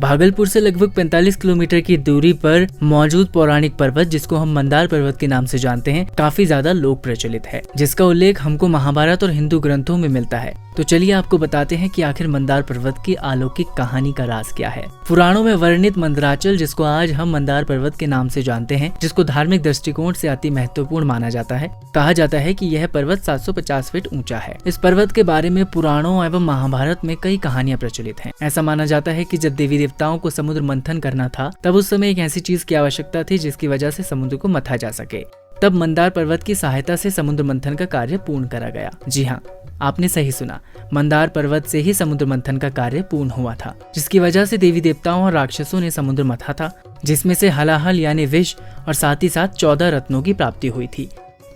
भागलपुर से लगभग 45 किलोमीटर की दूरी पर मौजूद पौराणिक पर्वत, जिसको हम मंदार पर्वत के नाम से जानते हैं, काफी ज्यादा लोक प्रचलित है, जिसका उल्लेख हमको महाभारत और हिंदू ग्रंथों में मिलता है। तो चलिए आपको बताते हैं कि आखिर मंदार पर्वत की अलौकिक कहानी का राज क्या है। पुराणों में वर्णित मंदराचल, जिसको आज हम मंदार पर्वत के नाम से जानते हैं, जिसको धार्मिक दृष्टिकोण से अति महत्वपूर्ण माना जाता है। कहा जाता है कि यह पर्वत 750 फीट ऊंचा है। इस पर्वत के बारे में पुराणों एवं महाभारत में कई कहानियां प्रचलित हैं। ऐसा माना जाता है कि जब देवी देवताओं को समुद्र मंथन करना था, तब उस समय एक ऐसी चीज की आवश्यकता थी जिसकी वजह से समुद्र को मथा जा सके। तब मंदार पर्वत की सहायता से समुद्र मंथन का कार्य पूर्ण करा गया। जी हाँ, आपने सही सुना, मंदार पर्वत से ही समुद्र मंथन का कार्य पूर्ण हुआ था, जिसकी वजह से देवी देवताओं और राक्षसों ने समुद्र मथा था, जिसमें से हलाहल यानी विष और साथ ही साथ 14 रत्नों की प्राप्ति हुई थी।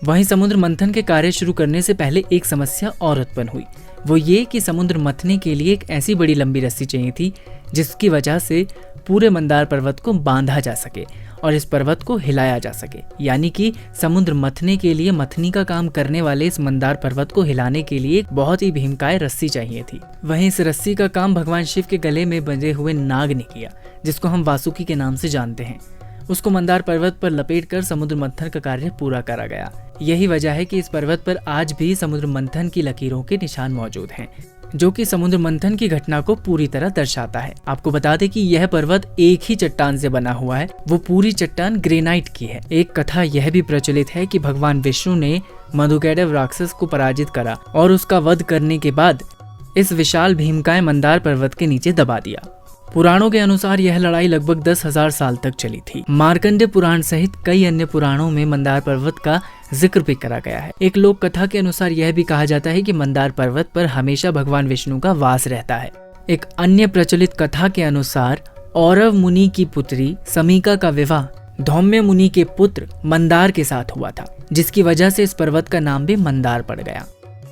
वहीं समुद्र मंथन के कार्य शुरू करने से पहले एक समस्या और उत्पन्न हुई। वो ये कि समुद्र मथने के लिए एक ऐसी बड़ी लंबी रस्सी चाहिए थी जिसकी वजह से पूरे मंदार पर्वत को बांधा जा सके और इस पर्वत को हिलाया जा सके। यानी कि समुद्र मथने के लिए मथनी का काम करने वाले इस मंदार पर्वत को हिलाने के लिए एक बहुत ही भीमकाय रस्सी चाहिए थी। वहीं इस रस्सी का काम भगवान शिव के गले में बंधे हुए नाग ने किया, जिसको हम वासुकी के नाम से जानते हैं। उसको मंदार पर्वत पर लपेटकर समुद्र मंथन का कार्य पूरा करा गया। यही वजह है कि इस पर्वत पर आज भी समुद्र मंथन की लकीरों के निशान मौजूद हैं, जो कि समुद्र मंथन की घटना को पूरी तरह दर्शाता है। आपको बता दें कि यह पर्वत एक ही चट्टान से बना हुआ है। वो पूरी चट्टान ग्रेनाइट की है। एक कथा यह भी प्रचलित है कि भगवान विष्णु ने मधुकैटभ राक्षस को पराजित करा और उसका वध करने के बाद इस विशाल भीमकाय मंदार पर्वत के नीचे दबा दिया। पुराणों के अनुसार यह लड़ाई लगभग 10,000 साल तक चली थी। मार्कंडेय पुराण सहित कई अन्य पुराणों में मंदार पर्वत का जिक्र भी करा गया है। एक लोक कथा के अनुसार यह भी कहा जाता है कि मंदार पर्वत पर हमेशा भगवान विष्णु का वास रहता है। एक अन्य प्रचलित कथा के अनुसार औरव मुनि की पुत्री समीका का विवाह धौम्य मुनि के पुत्र मंदार के साथ हुआ था, जिसकी वजह से इस पर्वत का नाम भी मंदार पड़ गया।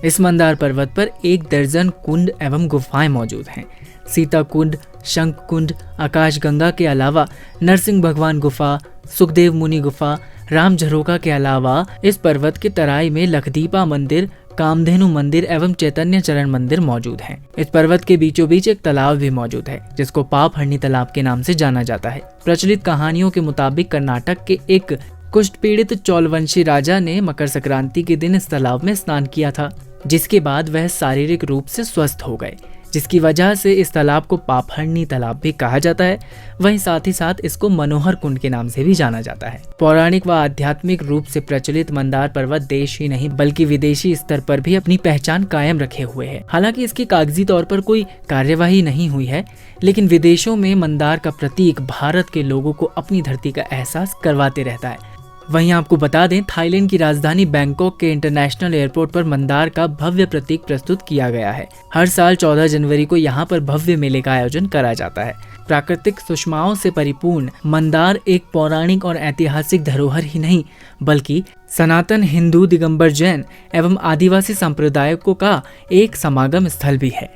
इस मंदार पर्वत पर 1 दर्जन कुंड एवं गुफाएं मौजूद हैं। सीता कुंड, शंख कुंड, आकाश गंगा के अलावा नरसिंह भगवान गुफा, सुखदेव मुनि गुफा, राम झरोका के अलावा इस पर्वत के तराई में लखदीपा मंदिर, कामधेनु मंदिर एवं चैतन्य चरण मंदिर मौजूद हैं। इस पर्वत के बीचों बीच एक तालाब भी मौजूद है, जिसको पापहरनी तालाब के नाम से जाना जाता है। प्रचलित कहानियों के मुताबिक कर्नाटक के एक कुष्ठ पीड़ित चौलवंशी राजा ने मकर संक्रांति के दिन इस तालाब में स्नान किया था, जिसके बाद वह शारीरिक रूप से स्वस्थ हो गए, जिसकी वजह से इस तालाब को पापहरनी तालाब भी कहा जाता है। वहीं साथ ही साथ इसको मनोहर कुंड के नाम से भी जाना जाता है। पौराणिक व आध्यात्मिक रूप से प्रचलित मंदार पर्वत देश ही नहीं बल्कि विदेशी स्तर पर भी अपनी पहचान कायम रखे हुए है। हालांकि इसकी कागजी तौर पर कोई कार्यवाही नहीं हुई है, लेकिन विदेशों में मंदार का प्रतीक भारत के लोगों को अपनी धरती का एहसास करवाते रहता है। वहीं आपको बता दें, थाईलैंड की राजधानी बैंकॉक के इंटरनेशनल एयरपोर्ट पर मंदार का भव्य प्रतीक प्रस्तुत किया गया है। हर साल 14 जनवरी को यहाँ पर भव्य मेले का आयोजन करा जाता है। प्राकृतिक सुषमाओं से परिपूर्ण मंदार एक पौराणिक और ऐतिहासिक धरोहर ही नहीं बल्कि सनातन हिंदू, दिगंबर, जैन एवं आदिवासी संप्रदायों का एक समागम स्थल भी है।